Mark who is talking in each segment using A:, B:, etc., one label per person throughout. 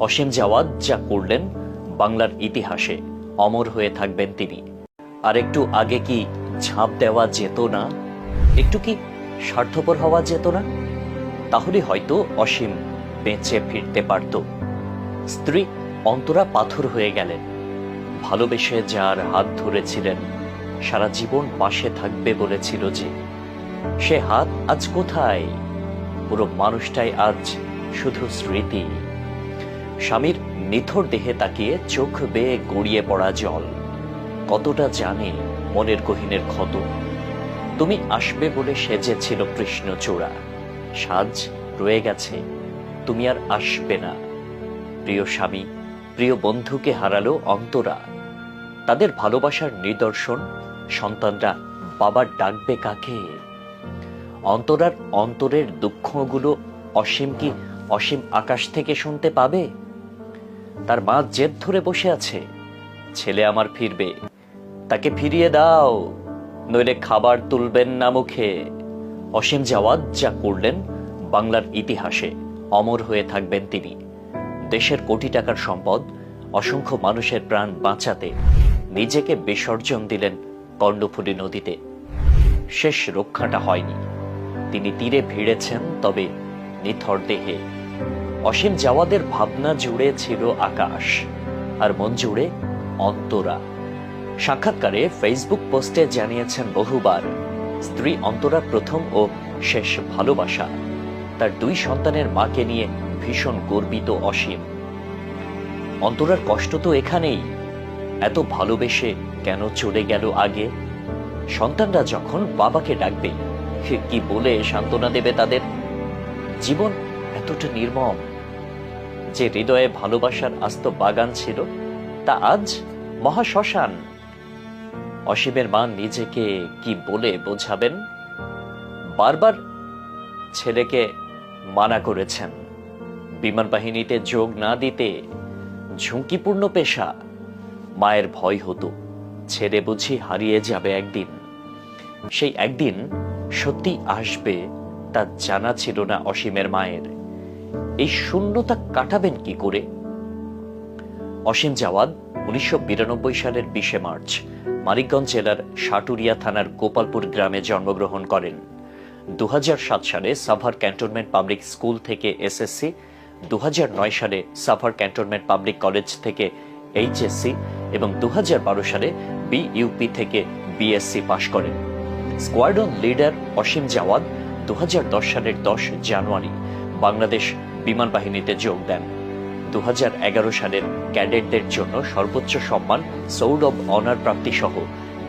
A: অসীম Javad যা করলেন বাংলার ইতিহাসে অমর হয়ে থাকবেন তিনি। আর একটু আগে কি ঝাঁপ দেওয়া যেত না? একটু কি স্বার্থপর হওয়া যেত না? তাহলে হয়তো অসীম বেঁচে ফিরতে পারত। স্ত্রী অন্তরা পাথর হয়ে গেলেন। ভালোবেসে যার হাত ধরেছিলেন, সারা জীবন পাশে থাকবে বলেছিল যে, সে হাত আজ কোথায়? পুরো মানুষটাই আজ শুধু স্মৃতি। স্বামীর নিথর দেহে তাকিয়ে চোখ বেয়ে গড়িয়ে পড়া জল। কতটা জানে মনের গহীনের ক্ষত। তুমি আসবে বলে সেজেছিল কৃষ্ণচূড়া, সাজ রয়ে গেছে, তুমি আর আসবে না। প্রিয় স্বামী, প্রিয় বন্ধুকে হারালো অন্তরা। তাদের ভালোবাসার নিদর্শন সন্তানরা বাবার ডাকবে কাকে? অন্তরার অন্তরের দুঃখগুলো অসীম কি অসীম আকাশ থেকে শুনতে পাবে? তার মা জেদ ধরে বসে আছে, ছেলে আমার ফিরবে, তাকে ফিরিয়ে দাও, নইলে খাবার তুলবেন না মুখে। অসীম জাওয়াদ যা করলেন বাংলার ইতিহাসে অমর হয়ে থাকবেন তিনি। দেশের কোটি টাকার সম্পদ, অসংখ্য মানুষের প্রাণ বাঁচাতে নিজেকে বিসর্জন দিলেন কর্ণফুলী নদীতে। শেষ রক্ষাটা হয়নি, তিনি তীরে ভিড়েছেন, তবে নিথর দেহে। অসীম জাওয়াদের ভাবনা জুড়ে ছিল আকাশ, আর মন জুড়ে অন্তরা। সাক্ষাৎকারে ফেসবুক পোস্টে জানিয়েছেন বহুবার, স্ত্রী অন্তরা প্রথম ও শেষ ভালোবাসা। তার 2 সন্তানের মাকে নিয়ে ভীষণ গর্বিত অসীম। অন্তরার কষ্ট তো এখানেই, এত ভালোবেসে কেন চলে গেল আগে? সন্তানরা যখন বাবাকে ডাকবে, কি বলে সান্ত্বনা দেবে তাদের? জীবন এতটা নির্মম যে হৃদয়ে ভালোবাসার আস্ত বাগান ছিল, তা আজ মহাশ্মশান। অসীমের মা নিজেকে কি বলে বোঝাবেন? বারবার ছেলেকে মানা করেছেন, বিমান বাহিনীতে যোগ না দিতে, ঝুঁকিপূর্ণ পেশা। মায়ের ভয় হতো ছেলে বুঝি হারিয়ে যাবে একদিন। সেই একদিন সত্যি আসবে তা জানা ছিল না অসীমের মায়ের। এই শূন্যতা কাটাবেন কি করে? অসীম জাওয়াদ 1992 সালের 20 মার্চ মানিকগঞ্জ জেলার সাটুরিয়া থানার গোপালপুর গ্রামে জন্মগ্রহণ করেন। 2007 সালে সাভার ক্যান্টনমেন্ট পাবলিক স্কুল থেকে এসএসসি, 2009 সালে সাভার ক্যান্টনমেন্ট পাবলিক কলেজ থেকে এইচএসসি এবং 2012 সালে বিইউপি থেকে বিএসসি পাশ করেন। স্কোয়াড্রন লিডার অসীম জাওয়াদ 2010 সালের 10 জানুয়ারি বাংলাদেশ বিমান বাহিনীতে যোগ দেন। 2011 সালের ক্যাডেটদের জন্য সর্বোচ্চ সম্মান সোর্ড অব অনার প্রাপ্তি সহ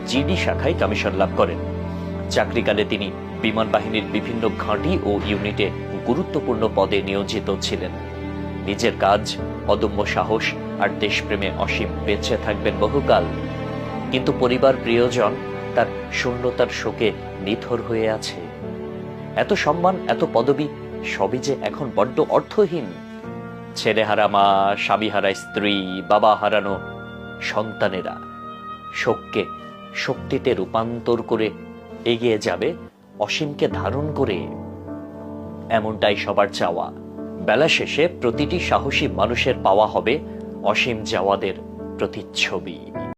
A: জিডি শাখায় কমিশন লাভ করেন। চাকরিকালে তিনি বিমান বাহিনীর বিভিন্ন ঘাঁটি ও ইউনিটে গুরুত্বপূর্ণ পদে নিয়োজিত ছিলেন। নিজের কাজ, অদম্য সাহস আর দেশপ্রেমে অসীম বেঁচে থাকবেন বহুকাল। কিন্তু পরিবার, প্রিয়জন তার শূন্যতার শোকে নিথর হয়ে আছে। এত সম্মান, এত পদবি সবই যে এখন বড্ড অর্থহীন। ছেলে হারা মা, স্বামী হারা স্ত্রী, বাবা হারানো সন্তানেরা শোককে শক্তিতে রূপান্তর করে এগিয়ে যাবে অসীমকে ধারণ করে, এমনটাই সবার চাওয়া। বেলা শেষে প্রতিটি সাহসী মানুষের পাওয়া হবে অসীম জাওয়াদের প্রতিচ্ছবি।